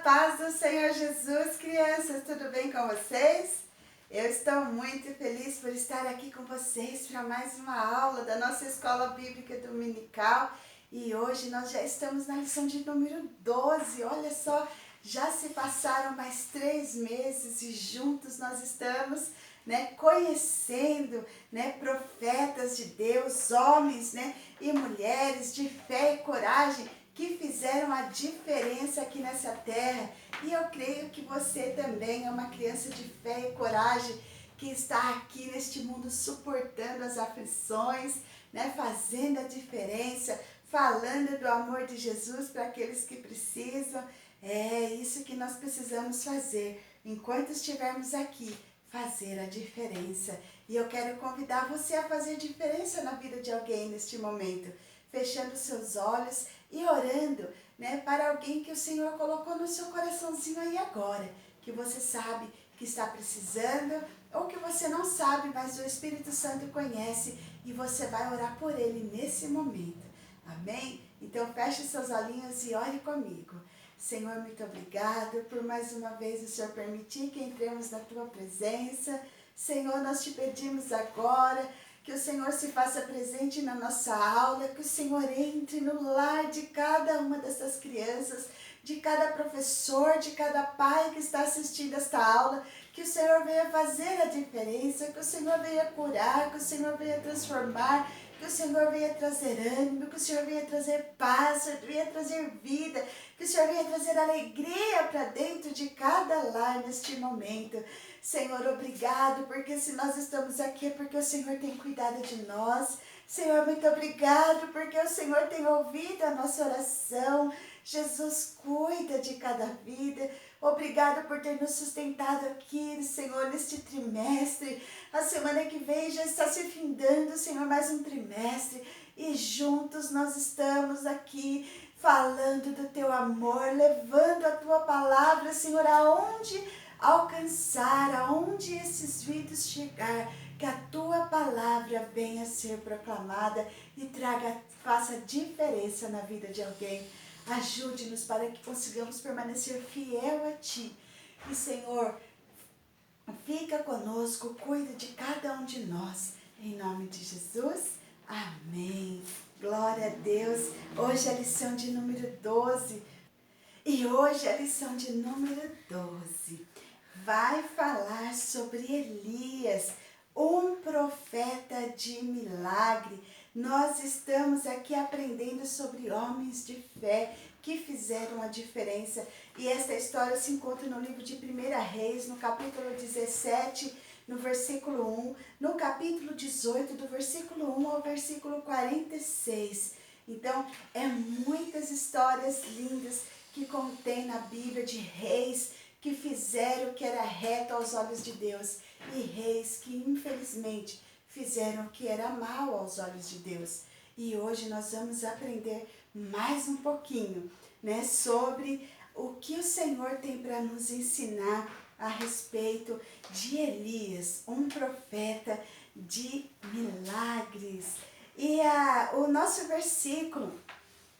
paz do Senhor Jesus, crianças, tudo bem com vocês? Eu estou muito feliz por estar aqui com vocês para mais uma aula da nossa Escola Bíblica Dominical. E hoje nós já estamos na lição de número 12, olha só, já se passaram mais 3 meses e juntos nós estamos conhecendo profetas de Deus, homens e mulheres de fé e coragem, que fizeram a diferença aqui nessa terra. E eu creio que você também é uma criança de fé e coragem, que está aqui neste mundo suportando as aflições, fazendo a diferença, falando do amor de Jesus para aqueles que precisam. É isso que nós precisamos fazer, enquanto estivermos aqui, fazer a diferença. E eu quero convidar você a fazer diferença na vida de alguém neste momento, fechando seus olhos e orando, para alguém que o Senhor colocou no seu coraçãozinho aí agora, que você sabe que está precisando, ou que você não sabe, mas o Espírito Santo conhece, e você vai orar por ele nesse momento. Amém? Então feche seus olhinhos e ore comigo. Senhor, muito obrigado por mais uma vez o Senhor permitir que entremos na tua presença. Senhor, nós te pedimos agora que o Senhor se faça presente na nossa aula, que o Senhor entre no lar de cada uma dessas crianças, de cada professor, de cada pai que está assistindo esta aula, que o Senhor venha fazer a diferença, que o Senhor venha curar, que o Senhor venha transformar, que o Senhor venha trazer ânimo, que o Senhor venha trazer paz, que o Senhor venha trazer vida, que o Senhor venha trazer alegria para dentro de cada lar neste momento. Senhor, obrigado, porque se nós estamos aqui é porque o Senhor tem cuidado de nós. Senhor, muito obrigado, porque o Senhor tem ouvido a nossa oração. Jesus cuida de cada vida. Obrigado por ter nos sustentado aqui, Senhor, neste trimestre. A semana que vem já está se findando, Senhor, mais um trimestre. E juntos nós estamos aqui falando do Teu amor, levando a Tua palavra, Senhor, aonde alcançar, aonde esses vídeos chegar, que a Tua palavra venha ser proclamada e faça diferença na vida de alguém. Ajude-nos para que consigamos permanecer fiel a Ti. E, Senhor, fica conosco, cuida de cada um de nós. Em nome de Jesus, amém. Glória a Deus. Hoje é a lição de número 12. E hoje a lição de número 12 vai falar sobre Elias, um profeta de milagre. Nós estamos aqui aprendendo sobre homens de fé que fizeram a diferença. E esta história se encontra no livro de 1 Reis, no capítulo 17, no versículo 1, no capítulo 18, do versículo 1 ao versículo 46. Então, é muitas histórias lindas que contém na Bíblia de reis que fizeram o que era reto aos olhos de Deus e reis que, infelizmente, fizeram o que era mal aos olhos de Deus. E hoje nós vamos aprender mais um pouquinho, sobre o que o Senhor tem para nos ensinar a respeito de Elias, um profeta de milagres. E o nosso versículo,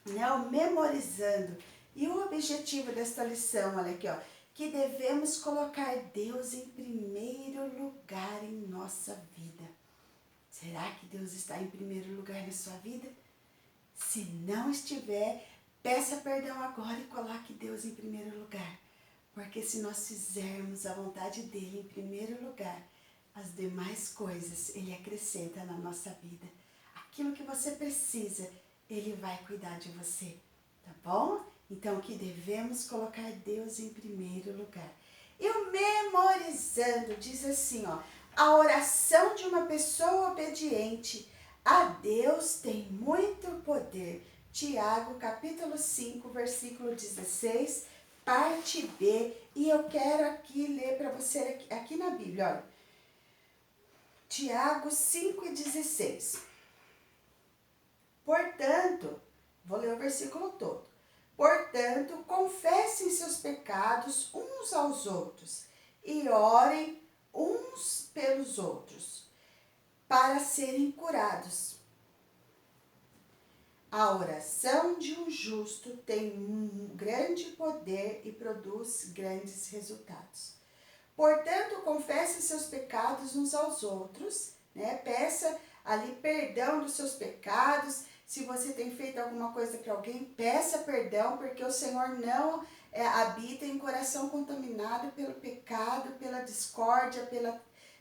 o memorizando, e o objetivo desta lição, olha aqui, que devemos colocar Deus em primeiro lugar em nossa vida. Será que Deus está em primeiro lugar na sua vida? Se não estiver, peça perdão agora e coloque Deus em primeiro lugar. Porque se nós fizermos a vontade dele em primeiro lugar, as demais coisas ele acrescenta na nossa vida. Aquilo que você precisa, ele vai cuidar de você, tá bom? Então, que devemos colocar Deus em primeiro lugar. E o memorizando diz assim, a oração de uma pessoa obediente a Deus tem muito poder. Tiago, capítulo 5, versículo 16, parte B. E eu quero aqui ler para você, aqui na Bíblia, olha. Tiago 5,16. Portanto, vou ler o versículo todo. Portanto, confessem seus pecados uns aos outros e orem uns pelos outros para serem curados. A oração de um justo tem um grande poder e produz grandes resultados. Portanto, confesse seus pecados uns aos outros, né? Peça ali perdão dos seus pecados. Se você tem feito alguma coisa para alguém, peça perdão, porque o Senhor não habita em coração contaminado pelo pecado, pela discórdia,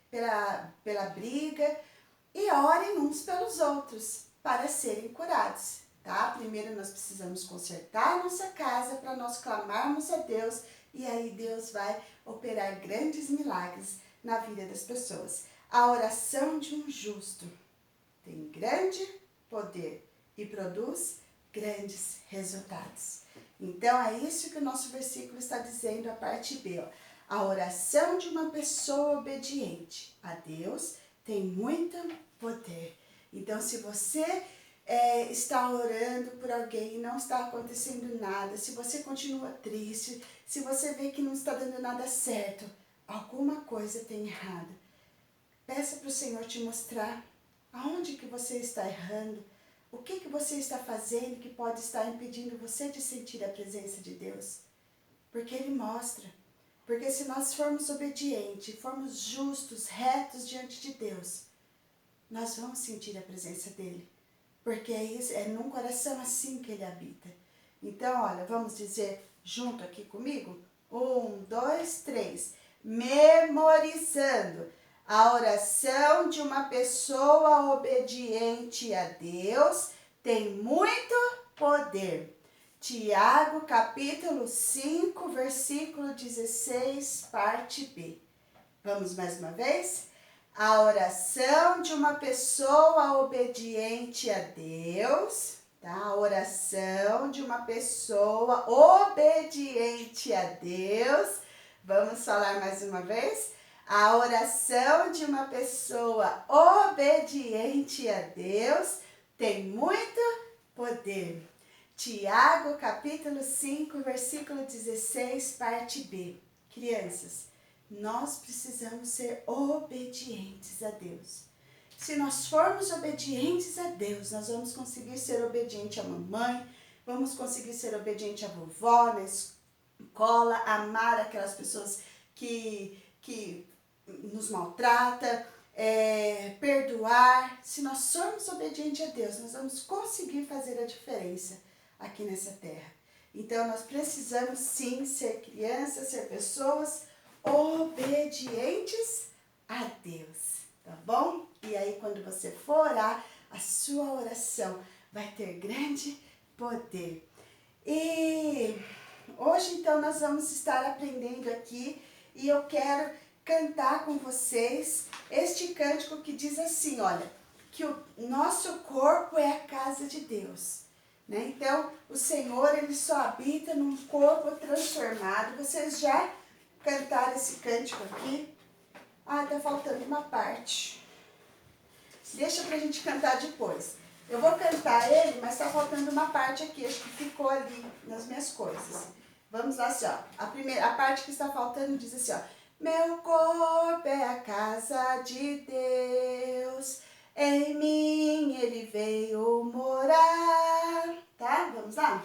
pela briga. E orem uns pelos outros para serem curados, tá? Primeiro nós precisamos consertar a nossa casa para nós clamarmos a Deus e aí Deus vai operar grandes milagres na vida das pessoas. A oração de um justo tem grande poder e produz grandes resultados. Então é isso que o nosso versículo está dizendo, a parte B. Ó. A oração de uma pessoa obediente a Deus tem muito poder. Então, se você está orando por alguém e não está acontecendo nada, se você continua triste, se você vê que não está dando nada certo, alguma coisa tem errado. Peça para o Senhor te mostrar aonde que você está errando, o que você está fazendo que pode estar impedindo você de sentir a presença de Deus. Porque Ele mostra. Porque se nós formos obedientes, formos justos, retos diante de Deus, nós vamos sentir a presença dEle. Porque é num coração assim que Ele habita. Então, olha, vamos dizer junto aqui comigo? 1, 2, 3. Memorizando. A oração de uma pessoa obediente a Deus tem muito poder. Tiago, capítulo 5, versículo 16, parte B. Vamos mais uma vez? A oração de uma pessoa obediente a Deus, tá? A oração de uma pessoa obediente a Deus. Vamos falar mais uma vez? A oração de uma pessoa obediente a Deus tem muito poder. Tiago, capítulo 5, versículo 16, parte B. Crianças, nós precisamos ser obedientes a Deus. Se nós formos obedientes a Deus, nós vamos conseguir ser obediente à mamãe, vamos conseguir ser obediente à vovó na escola, amar aquelas pessoas que nos maltratam, perdoar. Se nós formos obedientes a Deus, nós vamos conseguir fazer a diferença aqui nessa terra. Então, nós precisamos sim ser crianças, ser pessoas obedientes a Deus, tá bom? E aí, quando você for orar, a sua oração vai ter grande poder. E hoje, então, nós vamos estar aprendendo aqui e eu quero cantar com vocês este cântico que diz assim, olha, que o nosso corpo é a casa de Deus. Né? Então, o Senhor, Ele só habita num corpo transformado. Vocês já cantaram esse cântico aqui? Ah, tá faltando uma parte. Deixa pra gente cantar depois. Eu vou cantar ele, mas tá faltando uma parte aqui. Acho que ficou ali nas minhas coisas. Vamos lá, assim, ó. A parte que está faltando diz assim, ó. Meu corpo é a casa de Deus, em mim Ele veio morar. Tá? Vamos lá?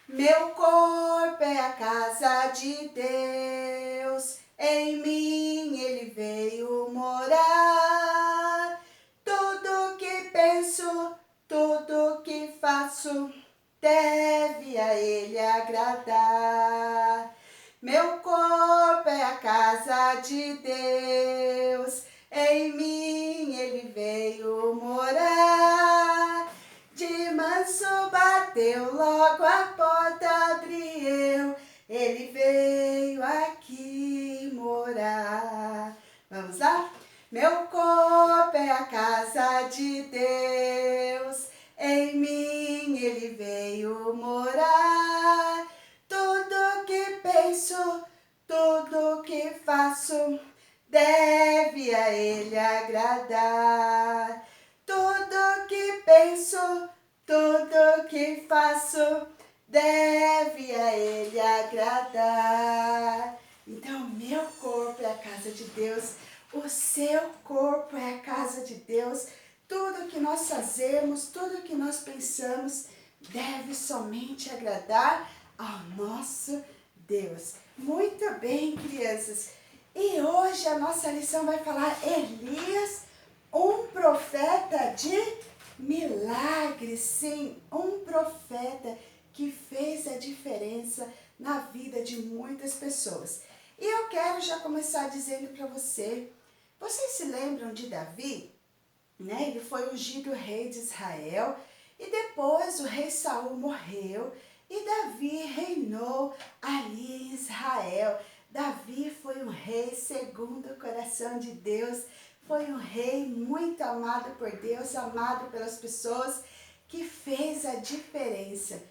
Meu corpo é a casa de Deus, em mim Ele veio morar. Tudo que penso, tudo que faço, deve a Ele agradar. Meu corpo é a casa de Deus, em mim Ele veio morar. De manso bateu, logo a porta abriu, Ele veio aqui morar. Vamos lá? Meu corpo é a casa de Deus, em mim Ele veio morar. Tudo que penso, tudo que faço, deve a Ele agradar. Tudo que penso, tudo que faço, deve a Ele agradar. Então, meu corpo é a casa de Deus, o seu corpo é a casa de Deus. tudo que nós fazemos, tudo que nós pensamos, deve somente agradar ao nosso Deus. Muito bem, crianças. E hoje a nossa lição vai falar Elias, um profeta de milagres. Sim, um profeta que fez a diferença na vida de muitas pessoas. E eu quero já começar dizendo para vocês se lembram de Davi? Né? Ele foi ungido rei de Israel e depois o rei Saul morreu e Davi reinou ali em Israel. Davi foi um rei segundo o coração de Deus, foi um rei muito amado por Deus, amado pelas pessoas, que fez a diferença.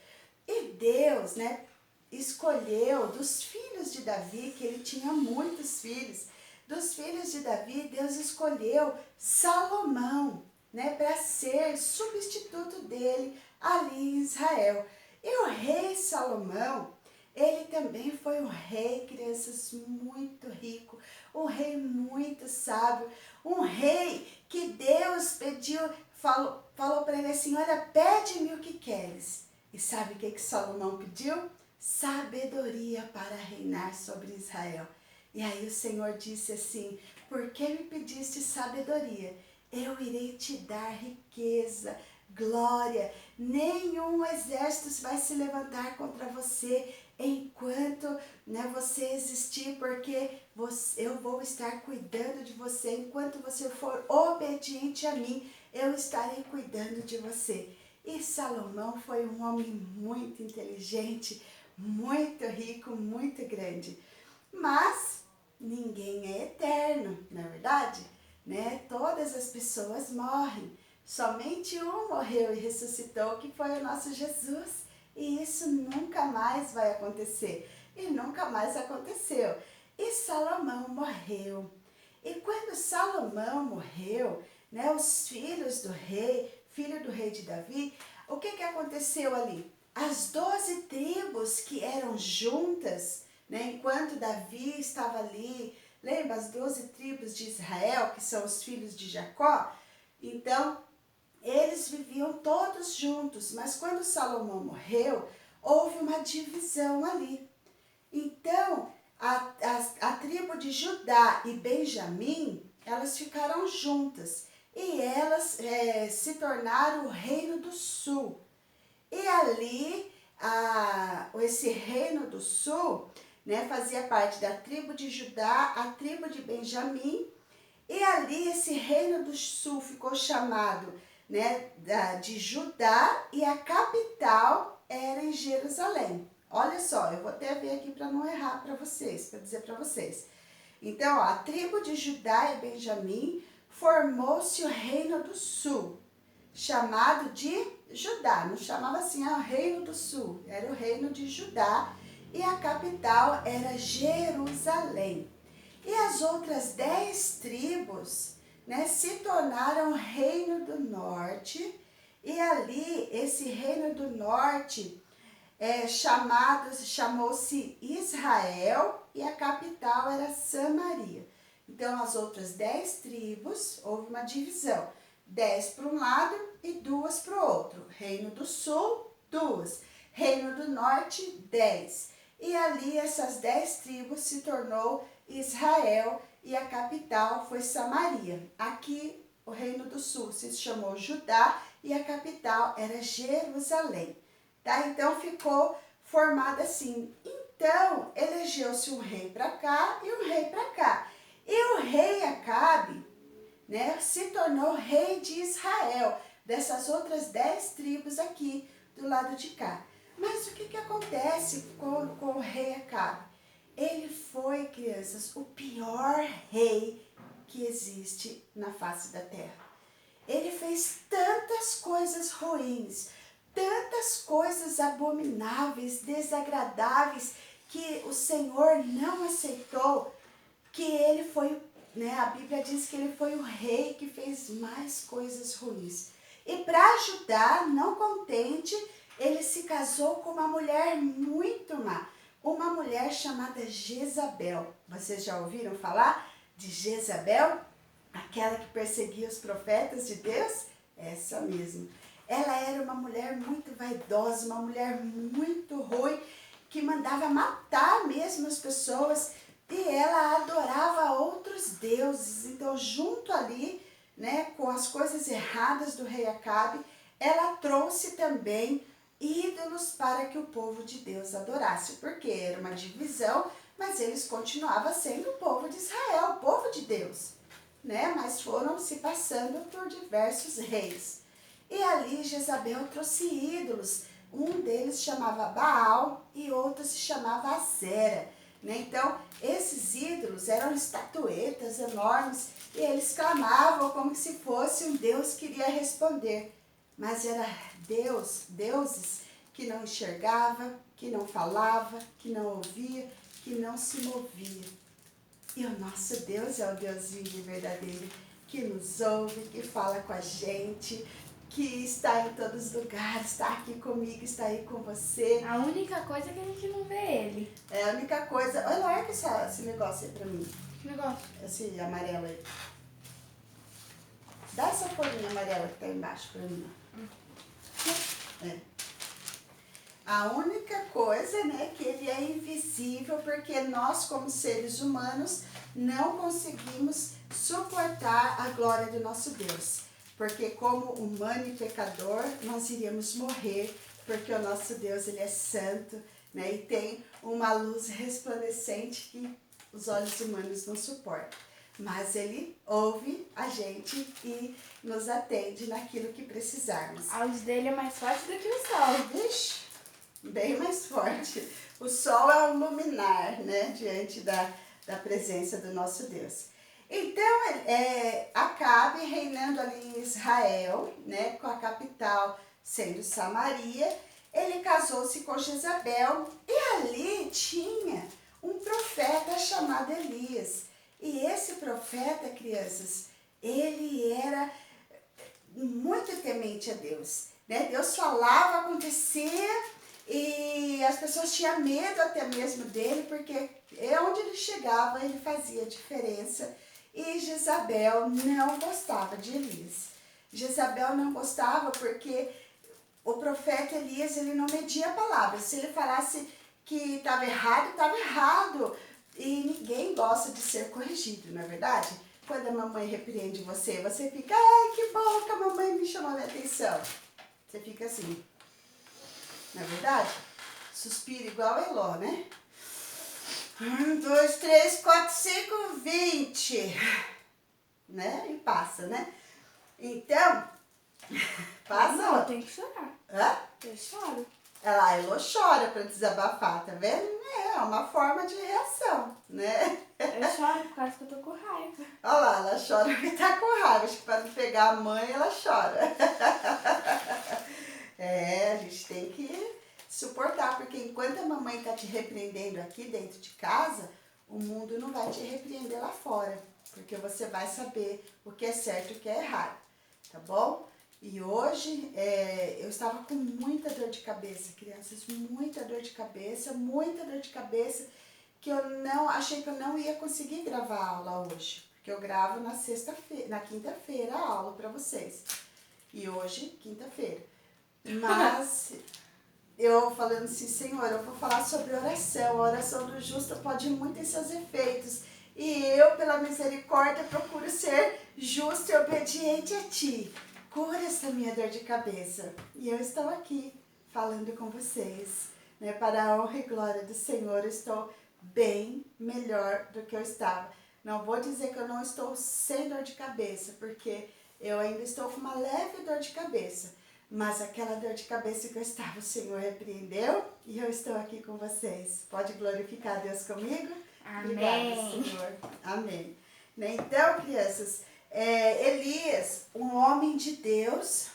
E Deus, né, escolheu dos filhos de Davi, que ele tinha muitos filhos, dos filhos de Davi, Deus escolheu Salomão, né, para ser substituto dele ali em Israel. E o rei Salomão, ele também foi um rei, crianças, muito rico, um rei muito sábio, um rei que Deus pediu, falou para ele assim, olha, pede-me o que queres. E sabe o que Salomão pediu? Sabedoria para reinar sobre Israel. E aí o Senhor disse assim, por que me pediste sabedoria? Eu irei te dar riqueza, glória, nenhum exército vai se levantar contra você enquanto, né, você existir, porque eu vou estar cuidando de você, enquanto você for obediente a mim, eu estarei cuidando de você. E Salomão foi um homem muito inteligente, muito rico, muito grande. Mas ninguém é eterno, não é verdade? Né? Todas as pessoas morrem. Somente um morreu e ressuscitou, que foi o nosso Jesus. E isso nunca mais vai acontecer. E nunca mais aconteceu. E Salomão morreu. E quando Salomão morreu, né, os filhos do rei, filho do rei de Davi, o que aconteceu ali? As 12 tribos que eram juntas, né, enquanto Davi estava ali, lembra as 12 tribos de Israel, que são os filhos de Jacó? Então, eles viviam todos juntos, mas quando Salomão morreu, houve uma divisão ali. Então, a tribo de Judá e Benjamim, elas ficaram juntas e elas se tornaram o reino do sul. E ali, esse reino do sul, né, fazia parte da tribo de Judá, a tribo de Benjamim, e ali esse reino do sul ficou chamado, né, de Judá, e a capital era em Jerusalém. Olha só, eu vou até ver aqui para não errar para vocês, para dizer para vocês. Então, ó, a tribo de Judá e Benjamim formou-se o reino do sul, chamado de Judá. Não chamava assim, o reino do sul, era o reino de Judá, e a capital era Jerusalém. E as outras 10 tribos, né, se tornaram o reino do norte, e ali esse reino do norte chamou-se Israel, e a capital era Samaria. Então as outras 10 tribos, houve uma divisão, 10 para um lado e 2 para o outro. Reino do sul, 2. Reino do norte, 10. E ali essas 10 tribos se tornou Israel, e a capital foi Samaria. Aqui o reino do sul se chamou Judá e a capital era Jerusalém. Tá? Então ficou formado assim. Então elegeu-se um rei para cá e um rei para cá. E o rei Acabe, né, se tornou rei de Israel, dessas outras 10 tribos aqui do lado de cá. Mas o que acontece com o rei Acabe? Ele foi, crianças, o pior rei que existe na face da terra. Ele fez tantas coisas ruins, tantas coisas abomináveis, desagradáveis, que o Senhor não aceitou, que ele foi, né, a Bíblia diz que ele foi o rei que fez mais coisas ruins. E para ajudar, não contente, ele se casou com uma mulher muito má, uma mulher chamada Jezabel. Vocês já ouviram falar de Jezabel? aquela que perseguia os profetas de Deus? Essa mesmo. Ela era uma mulher muito vaidosa, uma mulher muito ruim, que mandava matar mesmo as pessoas, e ela adorava outros deuses. Então, junto ali, né, com as coisas erradas do rei Acabe, ela trouxe também ídolos para que o povo de Deus adorasse, porque era uma divisão, mas eles continuavam sendo o povo de Israel, o povo de Deus, né? Mas foram se passando por diversos reis. E ali Jezabel trouxe ídolos. Um deles chamava Baal e outro se chamava Azera, né? Então, esses ídolos eram estatuetas enormes e eles clamavam como se fosse um Deus que iria responder. Mas era deuses que não enxergava, que não falava, que não ouvia, que não se movia. E o nosso Deus é o Deus vivo e verdadeiro, que nos ouve, que fala com a gente, que está em todos os lugares, está aqui comigo, está aí com você. A única coisa é que a gente não vê ele. É a única coisa... Olha, larga esse negócio aí pra mim. Que negócio? Esse amarelo aí. Dá essa folhinha amarela que tá embaixo pra mim. É. A única coisa, né, que ele é invisível, porque nós, como seres humanos, não conseguimos suportar a glória do nosso Deus. Porque como humano e pecador, nós iríamos morrer, porque o nosso Deus, ele é santo, né, e tem uma luz resplandecente que os olhos humanos não suportam. Mas ele ouve a gente e nos atende naquilo que precisarmos. A luz dele é mais forte do que o sol. Vixe, bem mais forte. O sol é um luminar, né, diante da presença do nosso Deus. Então, Acabe reinando ali em Israel, né, com a capital sendo Samaria, ele casou-se com Jezabel e ali tinha um profeta chamado Elias. E esse profeta, crianças, ele era muito temente a Deus, né? Deus falava, acontecia e as pessoas tinham medo até mesmo dele, porque onde ele chegava ele fazia diferença. E Jezabel não gostava de Elias. Jezabel não gostava porque o profeta Elias, ele não media a palavra. Se ele falasse que estava errado. E ninguém gosta de ser corrigido, não é verdade? Quando a mamãe repreende você, você fica, ai, que bom que a mamãe me chamou a atenção. Você fica assim, não é verdade? Suspira igual Eló, né? 1, 2, 3, 4, 5, 20. Né? E passa, né? Então, passa. Não, tem que chorar. Hã? Eu choro. A Elô chora para desabafar, tá vendo? É uma forma de reação, né? Eu choro por causa que eu tô com raiva. Olha lá, ela chora porque tá com raiva. Acho que para não pegar a mãe, ela chora. A gente tem que suportar, porque enquanto a mamãe tá te repreendendo aqui dentro de casa, o mundo não vai te repreender lá fora. Porque você vai saber o que é certo e o que é errado, tá bom? E hoje eu estava com muita dor de cabeça, crianças, muita dor de cabeça, que eu não achei que eu não ia conseguir gravar a aula hoje, porque eu gravo na quinta-feira a aula para vocês. E hoje, quinta-feira. Mas eu falando assim, Senhor, eu vou falar sobre oração. A oração do justo pode muito em seus efeitos. E eu, pela misericórdia, procuro ser justo e obediente a Ti. Cura essa minha dor de cabeça. E eu estou aqui falando com vocês, né? Para a honra e glória do Senhor, eu estou bem melhor do que eu estava. Não vou dizer que eu não estou sem dor de cabeça, porque eu ainda estou com uma leve dor de cabeça. Mas aquela dor de cabeça que eu estava, o Senhor repreendeu e eu estou aqui com vocês. Pode glorificar a Deus comigo? Amém. Obrigada, Senhor. Amém. Né? Então, crianças, Elias, um homem de Deus,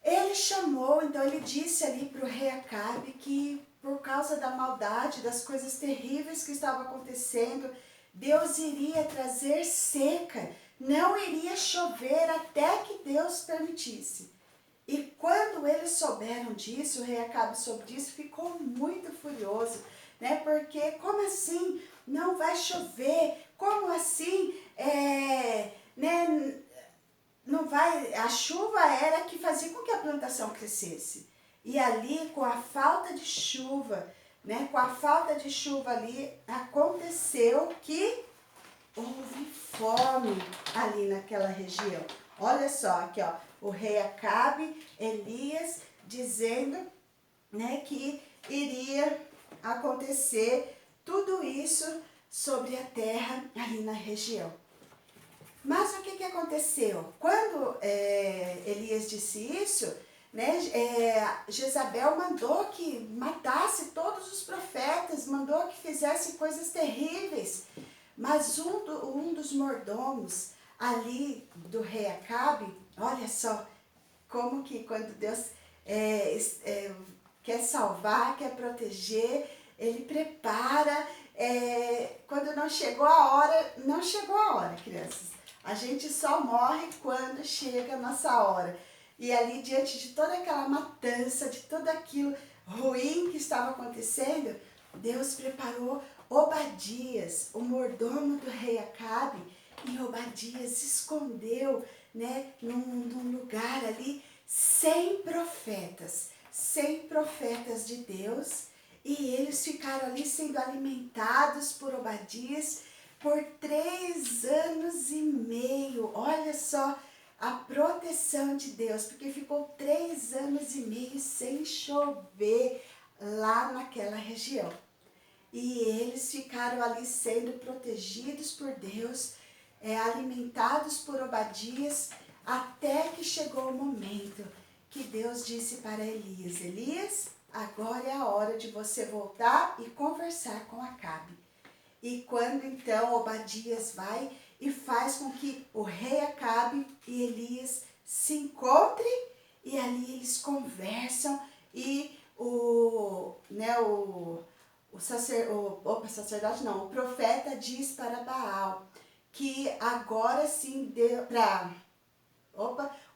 ele chamou, então ele disse ali para o rei Acabe que por causa da maldade, das coisas terríveis que estavam acontecendo, Deus iria trazer seca, não iria chover até que Deus permitisse. E quando eles souberam disso, o rei Acabe soube disso, ficou muito furioso, né? Porque como assim não vai chover? Como assim né, não vai, a chuva era que fazia com que a plantação crescesse. E ali, com a falta de chuva, né, com a falta de chuva ali, aconteceu que houve fome ali naquela região. Olha só, aqui ó, o rei Acabe, Elias, dizendo, né, que iria acontecer tudo isso sobre a terra ali na região. Mas o que aconteceu? Quando Elias disse isso, né, Jezabel mandou que matasse todos os profetas, mandou que fizesse coisas terríveis. Mas um dos mordomos ali do rei Acabe, olha só, como que quando Deus quer salvar, quer proteger, ele prepara. Quando não chegou a hora, não chegou a hora, crianças. A gente só morre quando chega a nossa hora. E ali, diante de toda aquela matança, de tudo aquilo ruim que estava acontecendo, Deus preparou Obadias, o mordomo do rei Acabe, e Obadias escondeu, né, num lugar ali 100 profetas de Deus, e eles ficaram ali sendo alimentados por Obadias por 3 anos e meio. Olha só a proteção de Deus, porque ficou 3 anos e meio sem chover lá naquela região. E eles ficaram ali sendo protegidos por Deus, alimentados por Obadias, até que chegou o momento que Deus disse para Elias: Elias, agora é a hora de você voltar e conversar com Acabe. E quando então Obadias vai e faz com que o rei Acabe e Elias se encontrem, e ali eles conversam, e o sacerdote não, o profeta diz para Baal que agora sim deu para...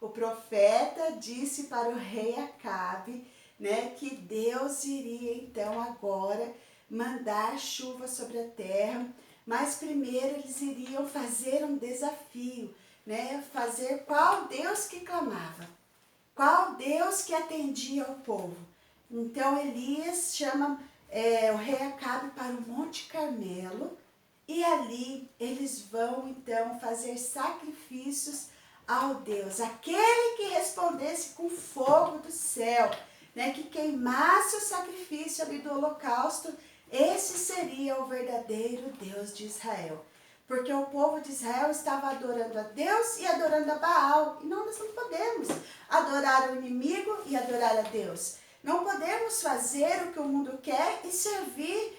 o profeta disse para o rei Acabe, né, que Deus iria então agora mandar chuva sobre a terra, mas primeiro eles iriam fazer um desafio, né, fazer qual Deus que clamava, qual Deus que atendia ao povo. Então Elias chama o rei Acabe para o Monte Carmelo, e ali eles vão então fazer sacrifícios ao Deus, aquele que respondesse com fogo do céu, né, que queimasse o sacrifício ali do holocausto. Esse seria o verdadeiro Deus de Israel. Porque o povo de Israel estava adorando a Deus e adorando a Baal. E nós não podemos adorar o inimigo e adorar a Deus. Não podemos fazer o que o mundo quer e servir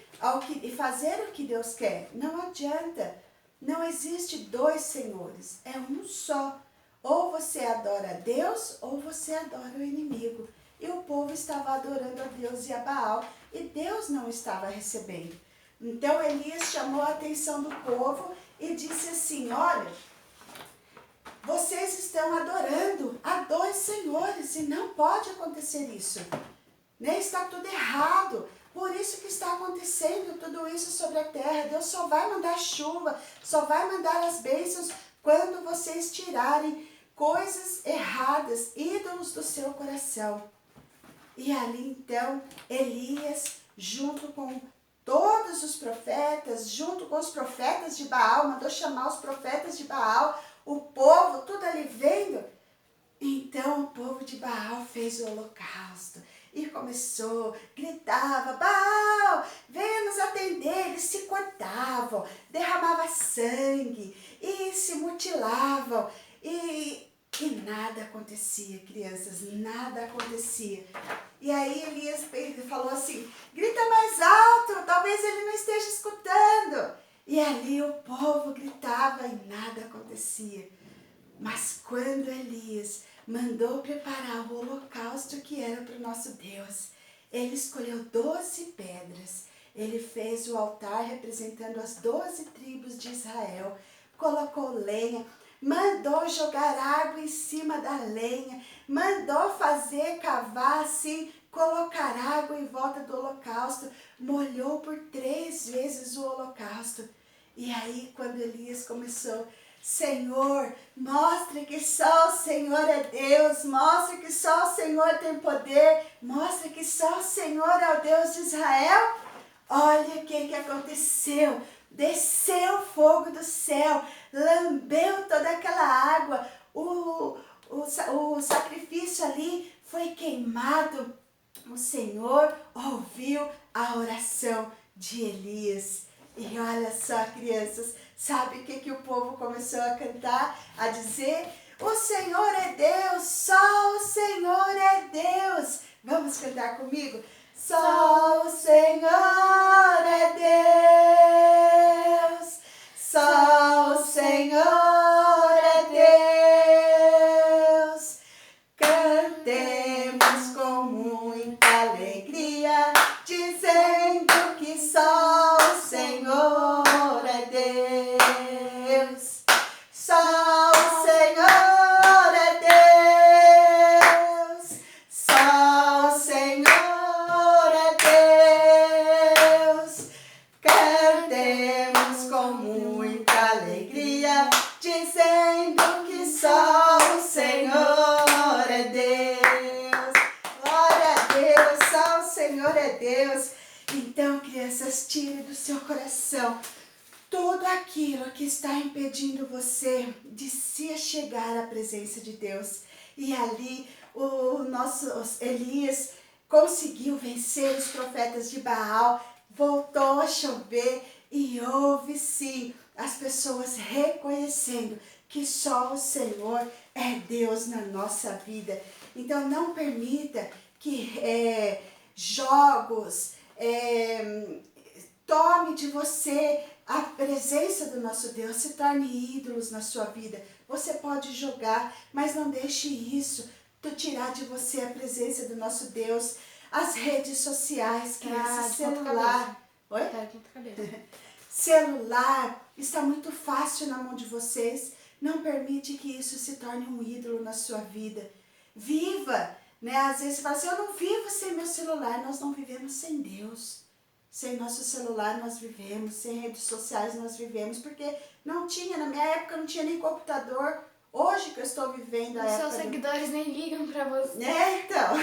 e fazer o que Deus quer. Não adianta. Não existe 2 senhores. É um só. Ou você adora a Deus ou você adora o inimigo. E o povo estava adorando a Deus e a Baal, e Deus não estava recebendo. Então Elias chamou a atenção do povo e disse assim: olha, vocês estão adorando a 2 senhores e não pode acontecer isso. Né? Está tudo errado. Por isso que está acontecendo tudo isso sobre a terra. Deus só vai mandar chuva, só vai mandar as bênçãos quando vocês tirarem coisas erradas, ídolos do seu coração. E ali então Elias, junto com todos os profetas, junto com os profetas de Baal, mandou chamar os profetas de Baal, o povo, tudo ali vendo. Então o povo de Baal fez o holocausto e começou, gritava: Baal, venha nos atender. Eles se cortavam, derramavam sangue e se mutilavam, e nada acontecia, crianças, nada acontecia. E aí Elias falou assim: grita mais alto, talvez ele não esteja escutando. E ali o povo gritava e nada acontecia. Mas quando Elias mandou preparar o holocausto que era para o nosso Deus, ele escolheu 12 pedras, ele fez o altar representando as 12 tribos de Israel, colocou lenha, mandou jogar água em cima da lenha, mandou fazer cavar assim, colocar água em volta do holocausto, molhou por 3 vezes o holocausto. E aí quando Elias começou, Senhor, mostre que só o Senhor é Deus, mostre que só o Senhor tem poder, mostre que só o Senhor é o Deus de Israel. Olha o que aconteceu, desceu fogo do céu, lambeu toda aquela água, o sacrifício ali foi queimado. O Senhor ouviu a oração de Elias. E olha só, crianças, sabe o que o povo começou a cantar? A dizer: o Senhor é Deus, só o Senhor é Deus. Vamos cantar comigo? Só o Senhor é Deus, só o Senhor é Deus. Cantemos com muita alegria, dizendo que só o Senhor é Deus. Só o Senhor é Deus. Só o Senhor é Deus. Cantemos com muita alegria, dizendo que só o Senhor é Deus. Glória a Deus, só o Senhor é Deus. Então, crianças, tire do seu coração tudo aquilo que está impedindo você de se chegar à presença de Deus. E ali o nosso Elias conseguiu vencer os profetas de Baal, voltou a chover e houve sim as pessoas reconhecendo que só o Senhor é Deus na nossa vida. Então não permita que jogos tome de você a presença do nosso Deus, se torne ídolos na sua vida. Você pode jogar, mas não deixe isso tirar de você a presença do nosso Deus. As redes sociais, crianças, celular. Oi? Celular está muito fácil na mão de vocês. Não permite que isso se torne um ídolo na sua vida. Viva, né? Às vezes você fala assim, eu não vivo sem meu celular. Nós não vivemos sem Deus. Sem nosso celular nós vivemos, sem redes sociais nós vivemos, porque não tinha, na minha época não tinha nem computador. Hoje que eu estou vivendo a Os época... seus seguidores nem ligam pra você. Então...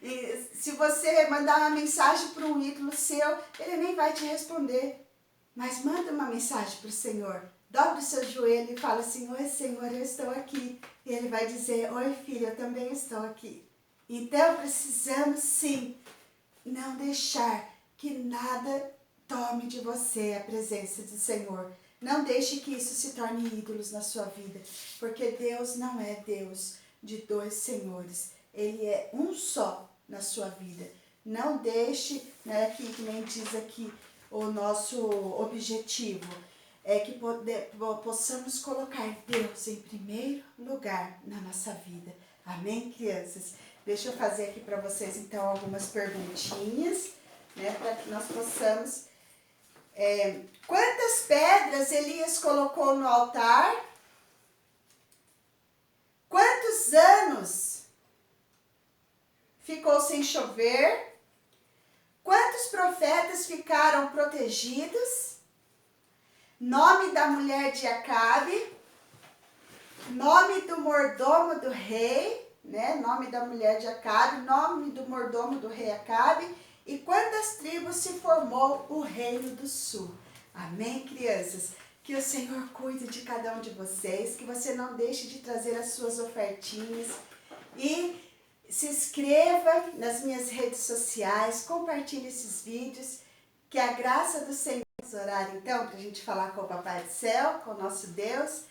E se você mandar uma mensagem para um ídolo seu, ele nem vai te responder. Mas manda uma mensagem para o Senhor. Dobre o seu joelho e fala assim, oi Senhor, eu estou aqui. E ele vai dizer, oi filho, eu também estou aqui. Então precisamos sim não deixar que nada tome de você a presença do Senhor. Não deixe que isso se torne ídolos na sua vida. Porque Deus não é Deus de dois senhores. Ele é um só na sua vida. Não deixe, né, que nem diz aqui o nosso objetivo, é que possamos colocar Deus em primeiro lugar na nossa vida. Amém, crianças? Deixa eu fazer aqui para vocês, então, algumas perguntinhas, né, para que nós possamos... quantas pedras Elias colocou no altar? Quantos anos ficou sem chover? Quantos profetas ficaram protegidos? Nome da mulher de Acabe, nome do mordomo do rei, né? Nome da mulher de Acabe, nome do mordomo do rei Acabe, e quantas tribos se formou o reino do sul. Amém, crianças? Que o Senhor cuide de cada um de vocês, que você não deixe de trazer as suas ofertinhas e se inscreva nas minhas redes sociais, compartilhe esses vídeos, que a graça do Senhor... Vamos orar então para a gente falar com o Papai do Céu, com o nosso Deus,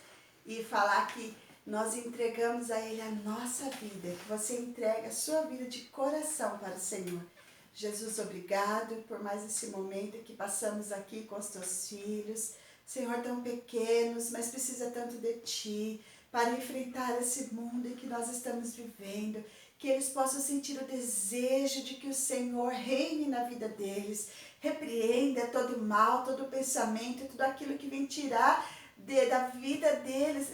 e falar que nós entregamos a Ele a nossa vida, que você entregue a sua vida de coração para o Senhor. Jesus, obrigado por mais esse momento que passamos aqui com os teus filhos, Senhor, tão pequenos, mas precisa tanto de Ti, para enfrentar esse mundo em que nós estamos vivendo, que eles possam sentir o desejo de que o Senhor reine na vida deles, repreenda todo mal, todo pensamento, tudo aquilo que vem tirar da vida deles,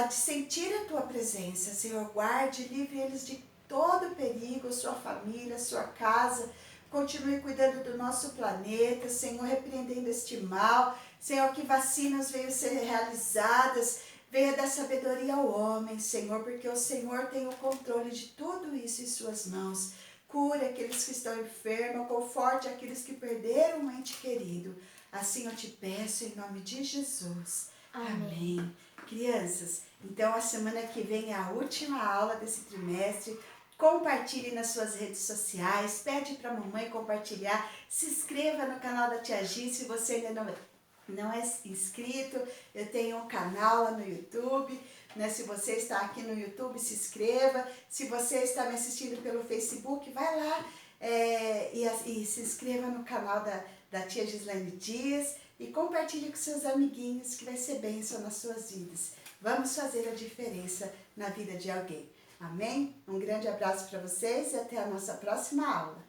de sentir a Tua presença. Senhor, guarde e livre eles de todo perigo, sua família, sua casa, continue cuidando do nosso planeta, Senhor, repreendendo este mal, Senhor, que vacinas venham ser realizadas, venha dar sabedoria ao homem, Senhor, porque o Senhor tem o controle de tudo isso em suas mãos. Cure aqueles que estão enfermos, conforte aqueles que perderam um ente querido. Assim eu te peço em nome de Jesus. Amém. Crianças, então a semana que vem é a última aula desse trimestre. Compartilhe nas suas redes sociais, pede para a mamãe compartilhar, se inscreva no canal da Tia Gi se você ainda não é inscrito. Eu tenho um canal lá no YouTube, né? Se você está aqui no YouTube, se inscreva. Se você está me assistindo pelo Facebook, vai lá e se inscreva no canal da Tia Gislaine Dias e compartilhe com seus amiguinhos, que vai ser bênção nas suas vidas. Vamos fazer a diferença na vida de alguém. Amém? Um grande abraço para vocês e até a nossa próxima aula.